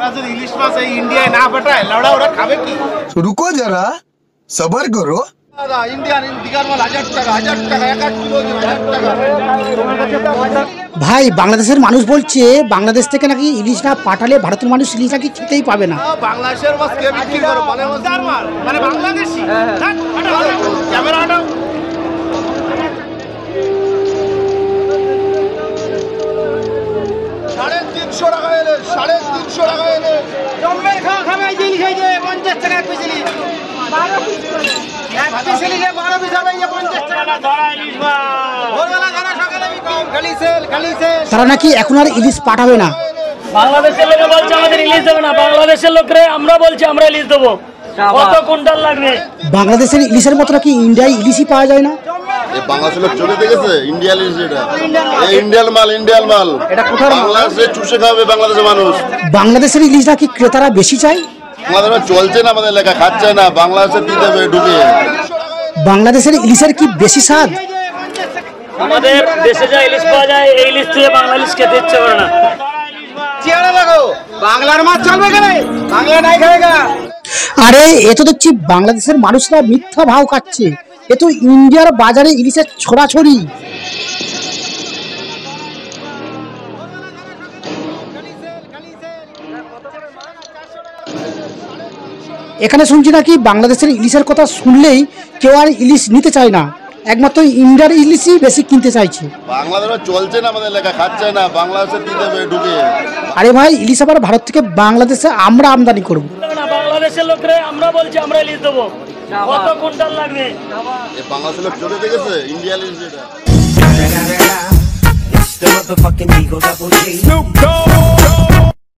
ইলিশ মাছ এই ইন্ডিয়ায় না পাঠায় লাউড়া ওরা খাবে কি? रुको जरा सबर करो। ইন্ডিয়ান দিঘার মাল 1000 টাকা 1000 টাকা 1 কিলো 1000 টাকা। ভাই বাংলাদেশের মানুষ বলছে বাংলাদেশ থেকে নাকি ইলিশ না পাঠালে ভারতের মানুষ ইলিশ নাকি খেতেই পাবে না। বাংলাদেশের মাছ কে বিক্রি করে? মানে বাংলাদেশি। ক্যামেরা হটাও। $350 এলে 350 টাকা এলে জম্মের খাওয়া খাবে ইলিশ খাইছে 50 টাকা পিসলি 12 পিস এক পিসলি 12 পিস হবে 50 টাকা ধরা ইলিশ মাছ ভোরবেলা ধরা সকালে বিক্রি খালি সেল তারা নাকি এখন আর ইলিশ পাঠাবে না। বাংলাদেশের লোকে বলছে আমাদের ইলিশ দেবে না, বাংলাদেশের লোকরে আমরা বলছি আমরা ইলিশ দেবো। কত কুইন্টাল লাগবে? বাংলাদেশের ইলিশের মতো নাকি ইন্ডিয়ায় ইলিশই পাওয়া যায় না। বাংলাদেশের লোক চলে গেছে ইন্ডিয়ান ইলিশ, এটা ইন্ডিয়ান মাল এটা কোথায়? বাংলাদেশে চুষে খাবে বাংলাদেশের মানুষ। বাংলাদেশের ইলিশ নাকি ক্রেতারা বেশি চায়। আমাদের চলছে না, আমাদের এলাকা খাচ্ছে না, বাংলাদেশে দিয়ে দেবে ঢুকে। বাংলাদেশের ইলিশের কি বেশি স্বাদ? আমাদের দেশে যা ইলিশ পাওয়া যায় এই ইলিশ থেকে বাংলাদেশ খেতে ইচ্ছে করে না। চেহারা দেখো বাংলার মাছ চলবে কেন? বাংলা নাই খাবেগা। আরে এ তো দেখছি বাংলাদেশের মানুষরা মিথ্যা ভাও খাচ্ছে। এ তো ইন্ডিয়ার বাজারে ইলিশের ছড়াছড়ি। এখানে শুনছি নাকি বাংলাদেশের ইলিশের কথা শুনলেই কেউ আর ইলিশ নিতে চায় না, একমাত্র ইন্ডিয়ার ইলিশই বেশি কিনতে চাইছে। বাংলাদেশে চলছে না, আমাদের এলাকা খাচ্ছে না, বাংলাদেশে দিয়ে দেবে ঢুকে। আরে ভাই ইলিশ আবার ভারত থেকে বাংলাদেশে আমরা আমদানি করব। বাংলাদেশের লোকরে আমরা বলছি আমরা ইলিশ দেবো। কত কুইন্টাল লাগবে? বাংলাদেশের লোক চলে গেছে ইন্ডিয়ান ইলিশ, এটা It's the motherfucking Eagle Double G. Snoop Dogg.